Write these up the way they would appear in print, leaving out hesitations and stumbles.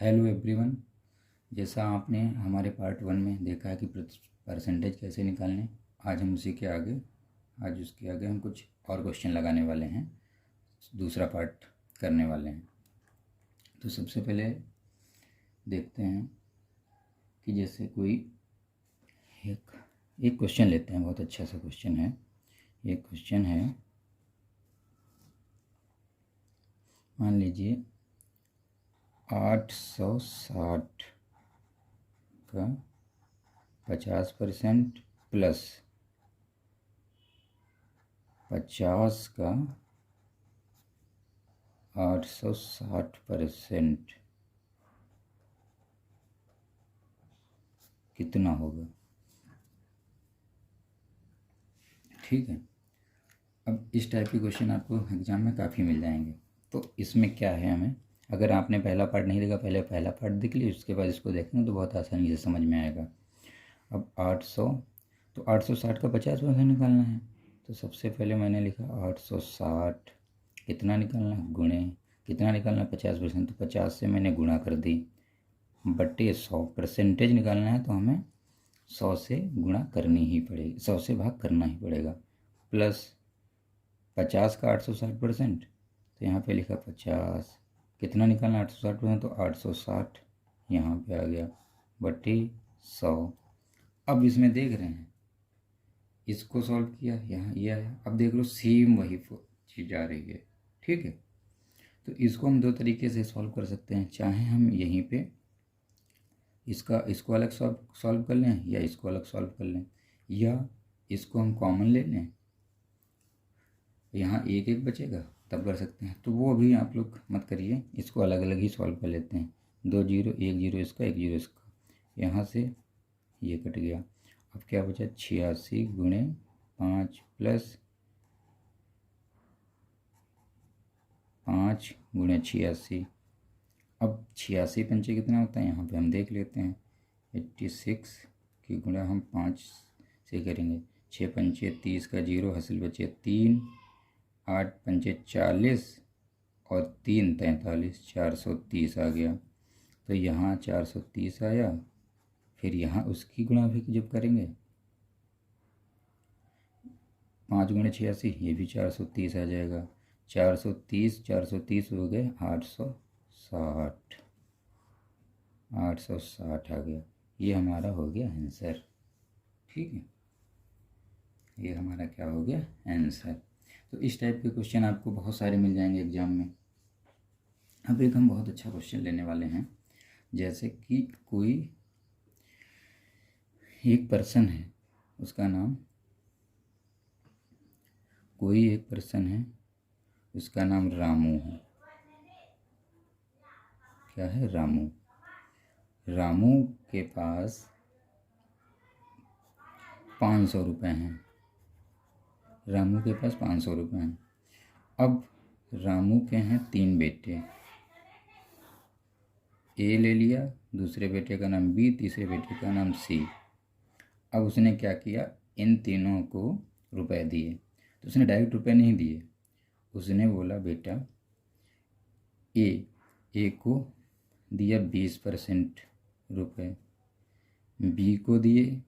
Hello everyone. जैसा आपने हमारे पार्ट 1 में देखा है कि परसेंटेज कैसे निकालने, आज हम उसके आगे हम कुछ और क्वेश्चन लगाने वाले हैं, दूसरा पार्ट करने वाले हैं। तो सबसे पहले देखते हैं कि जैसे कोई एक क्वेश्चन लेते हैं, बहुत अच्छा सा क्वेश्चन है। एक क्वेश्चन है, मान लीजिए 860 का 50% प्लस 50 का 860% कितना होगा। ठीक है, अब इस टाइप के क्वेश्चन आपको एग्जाम में काफ़ी मिल जाएंगे। तो इसमें क्या है, हमें अगर आपने पहला पार्ट नहीं देखा, पहले पहला पार्ट देख लीजिए, उसके बाद इसको देखेंगे तो बहुत आसानी से समझ में आएगा। अब 800, तो 860 का 50% निकालना है। तो सबसे पहले मैंने लिखा 860 कितना निकालना, गुणे कितना निकालना 50%, तो 50 से मैंने गुणा कर दी, बट्टे 100 परसेंटेज निकालना है तो हमें 100 से गुणा करनी ही पड़ेगी, 100 से भाग करना ही पड़ेगा, प्लस 50 का 860%, तो यहाँ पे लिखा 50 कितना निकालना 860%, तो 860 यहाँ पे आ गया, बट्टे 100। अब इसमें देख रहे हैं, इसको सॉल्व किया, यहाँ ये आया। अब देख लो सेम वही चीज़ आ रही है। ठीक है, तो इसको हम दो तरीके से सॉल्व कर सकते हैं। चाहे हम यहीं पे इसको अलग सॉल्व कर लें, या इसको अलग सॉल्व कर लें, या इसको हम कॉमन ले लें, यहाँ एक एक बचेगा तब कर सकते हैं। तो वो अभी आप लोग मत करिए, इसको अलग अलग ही सॉल्व कर लेते हैं। 2 जीरो, 1 जीरो इसका, 1 जीरो इसका, यहाँ से ये कट गया। अब क्या बचा, 86 गुणे 5 प्लस 5 गुणे 86। अब 86 पंचे कितना होता है, यहाँ पे हम देख लेते हैं। 86 की गुणा हम 5 से करेंगे, 6 पंचे 30 का जीरो, हासिल बचे 3, 8 पंचे 40 और 3 43, 430 आ गया। तो यहाँ 430 आया, फिर यहाँ उसकी गुणा भी जब करेंगे 5 गुणे 86, ये भी 430 आ जाएगा। 430 हो गए 860, 860 आ गया। ये हमारा हो गया आंसर। ठीक है, ये हमारा क्या हो गया, आंसर। तो इस टाइप के क्वेश्चन आपको बहुत सारे मिल जाएंगे एग्जाम में। अब एक हम बहुत अच्छा क्वेश्चन लेने वाले हैं, जैसे कि कोई एक पर्सन है, उसका नाम उसका नाम रामू है। क्या है, रामू। रामू के पास 500 रुपये हैं। रामू के पास 500 रुपये हैं। अब रामू के हैं 3 बेटे, ए ले लिया, दूसरे बेटे का नाम बी, तीसरे बेटे का नाम सी। अब उसने क्या किया, इन तीनों को रुपए दिए। तो उसने डायरेक्ट रुपए नहीं दिए, उसने बोला बेटा ए को दिया 20% रुपये, बी को दिए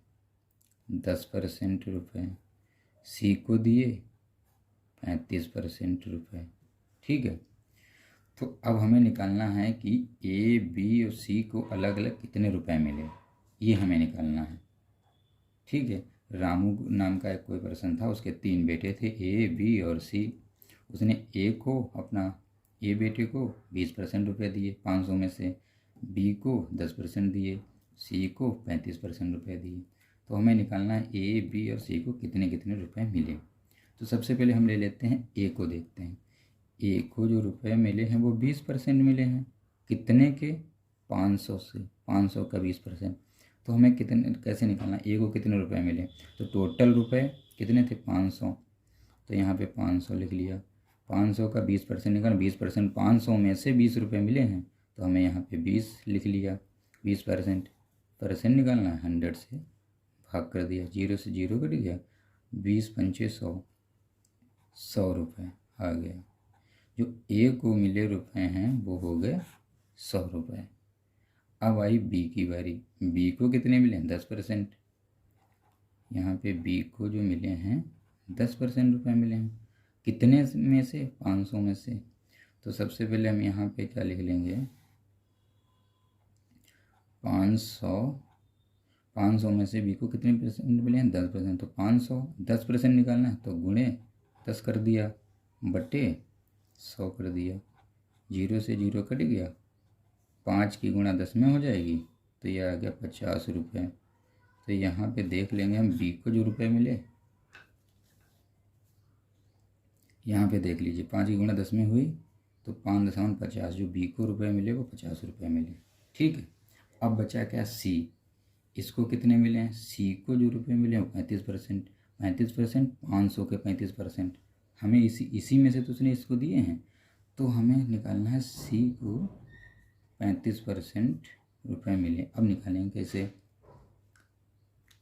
10% रुपये, सी को दिए 35% रुपये। ठीक है, तो अब हमें निकालना है कि ए, बी और सी को अलग अलग कितने रुपए मिले, ये हमें निकालना है। ठीक है, रामू नाम का एक कोई पर्सन था, उसके 3 बेटे थे, ए, बी और सी। उसने ए को अपना ए बेटे को 20% रुपये दिए 500 में से, बी को 10% दिए, सी को 35% रुपये दिए। तो हमें निकालना है ए, बी और सी को कितने कितने रुपए मिले। तो सबसे पहले हम ले लेते हैं ए को, देखते हैं ए को जो रुपए मिले हैं वो 20% मिले हैं। कितने के, 500 से, 500 का 20%। तो हमें कितने, कैसे निकालना, ए को कितने रुपए मिले, तो टोटल रुपए कितने थे 500, तो यहाँ पे 500 लिख लिया। 500 का 20% निकालना, 20% 500 में से 20 रुपये मिले हैं, तो हमें यहाँ पे 20 लिख लिया। 20% निकालना है, 100 से भाग कर दिया, 0 से 0 कट गया, 20 पंचे 100, 100 रुपये आ गया। जो ए को मिले रुपए हैं वो हो गए 100 रुपये। अब आई बी की बारी। बी को कितने मिले हैं? 10%। यहाँ पे बी को जो मिले हैं 10% रुपये मिले हैं। कितने में से? 500 में से। तो सबसे पहले हम यहाँ पे क्या लिख लेंगे? 500 में से बी को कितने परसेंट मिले हैं? 10%। तो 500 10% निकालना है तो गुणे 10 कर दिया बटे 100 कर दिया। 0 से 0 कट गया। 5 की गुणा 10 में हो जाएगी तो ये आ गया 50 रुपये। तो यहाँ पे देख लेंगे हम बी को जो रुपए मिले, यहाँ पे देख लीजिए 5 की गुणा 10 में हुई तो 5.50 जो बी को रुपए मिले वो 50 रुपये मिले। ठीक है। अब बचा क्या? सी। इसको कितने मिले हैं? सी को जो रुपए मिले वो 35%। 35% 500 के 35%। हमें इसी में से तो उसने इसको दिए हैं, तो हमें निकालना है सी को 35% रुपये मिले। अब निकालेंगे कैसे?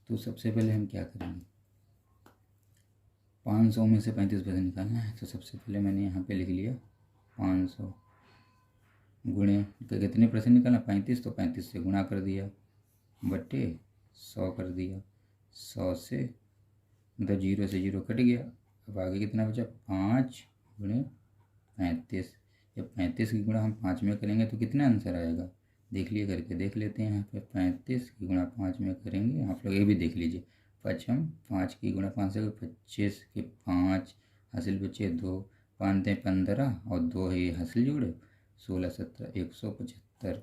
तो सबसे पहले हम क्या करेंगे? 500 में से 35% निकालना है। तो सबसे पहले मैंने यहाँ पे लिख लिया 500 गुणे कितने परसेंट निकालना? 35। तो 35 से गुणा कर दिया बटे 100 कर दिया। 100 से मतलब 0 से 0 कट गया। अब आगे कितना बचा? 5 गुणे 35। जब 35 की गुणा हम 5 में करेंगे तो कितना आंसर आएगा? देख लिए, करके देख लेते हैं। यहाँ पे 35 की गुणा 5 में करेंगे। आप लोग ये भी देख लीजिए। 5 की गुणा 5 से 25 के 5 हासिल बचे 2, 5 15 और 2 ही हासिल जुड़े 16 17 175।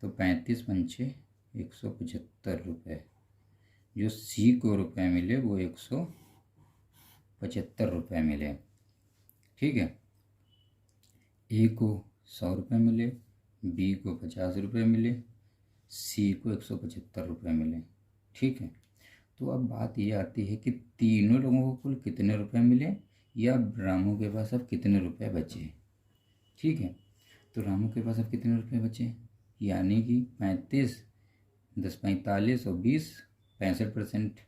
तो 35 पंचे 175 रुपये। जो सी को रुपए मिले वो 175 रुपये मिले। ठीक है। ए को 100 रुपये मिले, बी को 50 रुपये मिले, सी को 175 रुपये मिले। ठीक है। तो अब बात ये आती है कि तीनों लोगों को कुल कितने रुपए मिले या रामू के पास अब कितने रुपए बचे। ठीक है। तो रामू के पास अब कितने रुपए बचे, यानी कि 35 10 45 और 20 65%।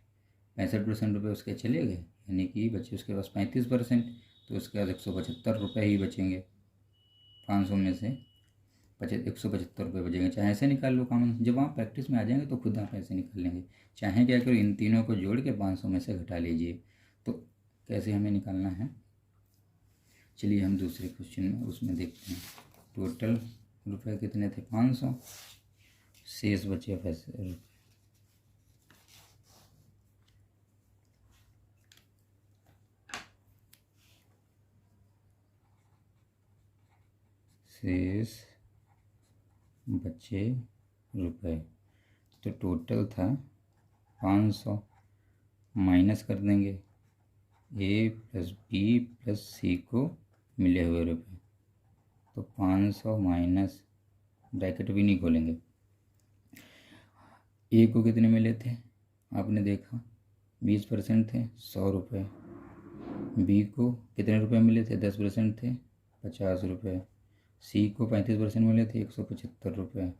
65% रुपये उसके चले गए, यानी कि बचे उसके पास 35%। तो उसके बाद 175 रुपये ही बचेंगे। 500 में से 175 रुपये बचेंगे। चाहे ऐसे निकाल लो कॉमन, जब आप प्रैक्टिस में आ जाएंगे तो खुद आप ऐसे निकाल लेंगे। चाहे क्या करो, इन तीनों को जोड़ के 500 में से घटा लीजिए। तो कैसे हमें निकालना है, चलिए हम दूसरे क्वेश्चन में उसमें देखते हैं। टोटल रुपए कितने थे? 500। शेष बचे पैसे रुपये। शेष बचे रुपए। तो टोटल था 500, माइनस कर देंगे ए प्लस बी प्लस सी को मिले हुए रुपए। तो 500 माइनस, ब्रैकेट भी नहीं खोलेंगे। ए को कितने मिले थे आपने देखा? 20% थे, 100 रुपये। बी को कितने रुपए मिले थे? 10% थे, 50 रुपये। सी को 35% मिले थे, 175 रुपये।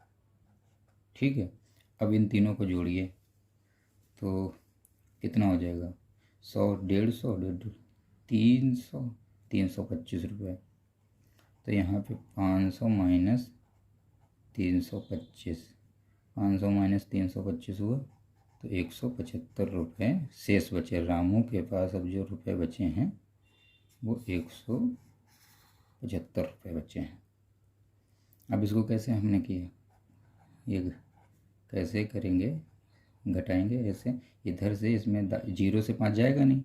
ठीक है। अब इन तीनों को जोड़िए तो कितना हो जाएगा? 100 150 300 325 रुपये। तो यहाँ पे 500 माइनस 325, 500 माइनस 325 हुआ तो 175 रुपये शेष बचे। रामू के पास अब जो रुपए बचे हैं वो 175 रुपये बचे हैं। अब इसको कैसे हमने किया, ये कैसे करेंगे? घटाएंगे ऐसे, इधर से इसमें 0 से 5 जाएगा नहीं,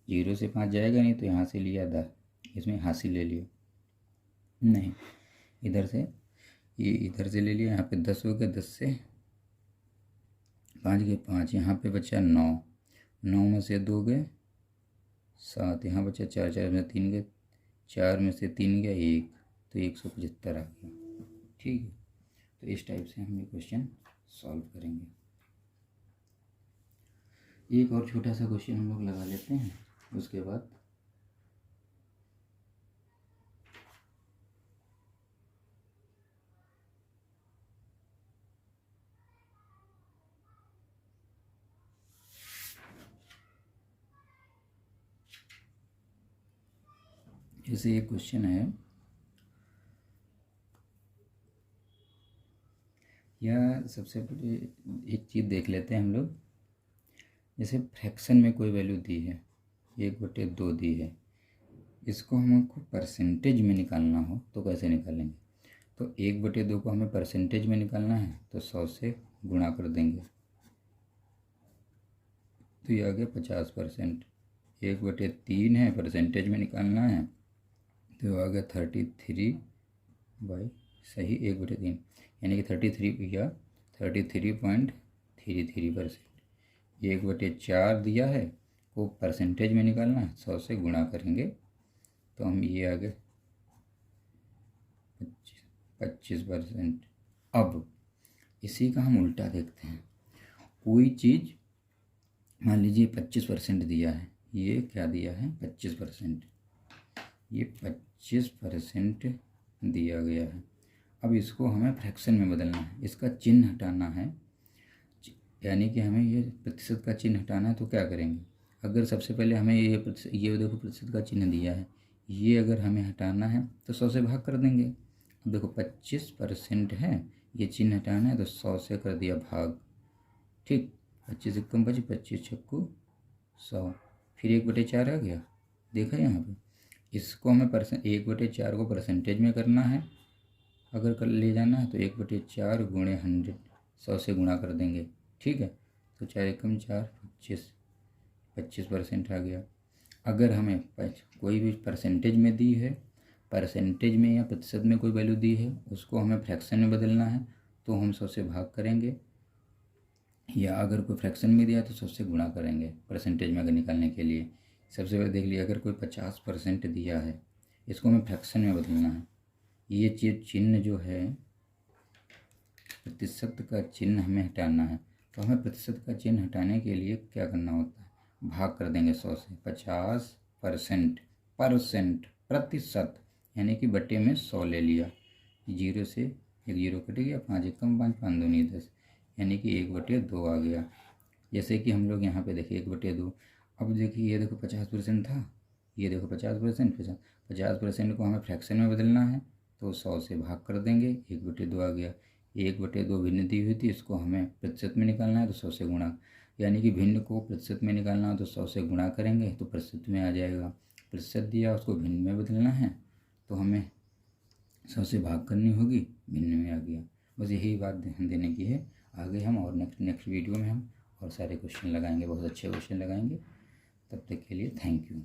0 से 5 जाएगा नहीं, तो यहाँ से लिया 10, इसमें हासिल ले लिया नहीं, इधर से ये इधर से ले लिया। यहाँ पे 10 हो गया, 10 से 5 गए 5, यहाँ पे बचा 9, 9 में से 2 गए 7, यहाँ बचा 4, 4 में 3 गए, 4 में से 3 गया 1, तो 175 आ गया। ठीक है। तो इस टाइप से हम ये क्वेश्चन सॉल्व करेंगे। एक और छोटा सा क्वेश्चन हम लोग लगा लेते हैं, उसके बाद जैसे एक क्वेश्चन है, या सबसे पहले एक चीज़ देख लेते हैं हम लोग। जैसे फ्रैक्शन में कोई वैल्यू दी है, 1/2 दी है, इसको हमको परसेंटेज में निकालना हो तो कैसे निकालेंगे? तो 1/2 को हमें परसेंटेज में निकालना है तो 100 से गुणा कर देंगे, तो ये आ गया 50%। 1/3 है, परसेंटेज में निकालना है तो आ गया 33 सही 1/3, यानी कि 33 या 33.33%। 1/4 दिया है, को परसेंटेज में निकालना है, 100 से गुणा करेंगे तो हम ये आ गए 25%। अब इसी का हम उल्टा देखते हैं। कोई चीज़ मान लीजिए 25% दिया है, ये क्या दिया है 25%, ये 25% दिया गया है। अब इसको हमें फ्रैक्शन में बदलना है, इसका चिन्ह हटाना है, यानी कि हमें ये प्रतिशत का चिन्ह हटाना है। तो क्या करेंगे? अगर सबसे पहले हमें ये देखो प्रतिशत का चिन्ह दिया है, ये अगर हमें हटाना है तो 100 से भाग कर देंगे। अब देखो 25% है, ये चिन्ह हटाना है तो 100 से कर दिया भाग, ठीक। 25 कम 25 छक्कू 100, फिर 1/4 आ गया, देखा यहाँ पे। इसको हमें 1/4 को परसेंटेज में करना है, अगर कर ले जाना है तो 1/4 गुणे 100, 100 से गुणा कर देंगे, ठीक है। तो 4 कम 4 25% आ गया। अगर हमें कोई भी परसेंटेज में दी है, परसेंटेज में या प्रतिशत में कोई वैल्यू दी है, उसको हमें फ्रैक्शन में बदलना है तो हम 100 से भाग करेंगे, या अगर कोई फ्रैक्शन में दिया तो 100 से गुणा करेंगे परसेंटेज में अगर निकालने के लिए। सबसे पहले देख लिया, अगर कोई 50% दिया है, इसको हमें फ्रैक्शन में बदलना है। ये चीज़ चिन्ह जो है प्रतिशत का चिन्ह हमें हटाना है, तो हमें प्रतिशत का चिन्ह हटाने के लिए क्या करना होता है? भाग कर देंगे 100 से। 50% प्रतिशत, यानी कि बटे में 100 ले लिया, 0 से 1 0 कट गया, 5 कम 5 5 2 10, यानी कि 1/2 आ गया। जैसे कि हम लोग यहाँ पे देखिए 1/2। अब देखिए ये देखो 50% था, ये देखो 50% को हमें फ्रैक्शन में बदलना है तो 100 से भाग कर देंगे, 1/2 आ गया। 1/2 भिन्न दी हुई थी, इसको हमें प्रतिशत में निकालना है तो 100 से गुणा, यानी कि भिन्न को प्रतिशत में निकालना हो तो 100 से गुणा करेंगे तो प्रतिशत में आ जाएगा। प्रतिशत दिया, उसको भिन्न में बदलना है तो हमें 100 से भाग करनी होगी, भिन्न में आ गया। बस यही बात ध्यान देने की है। आगे हम और नेक्स्ट वीडियो में हम और सारे क्वेश्चन लगाएंगे, बहुत अच्छे क्वेश्चन लगाएंगे। तब तक के लिए थैंक यू।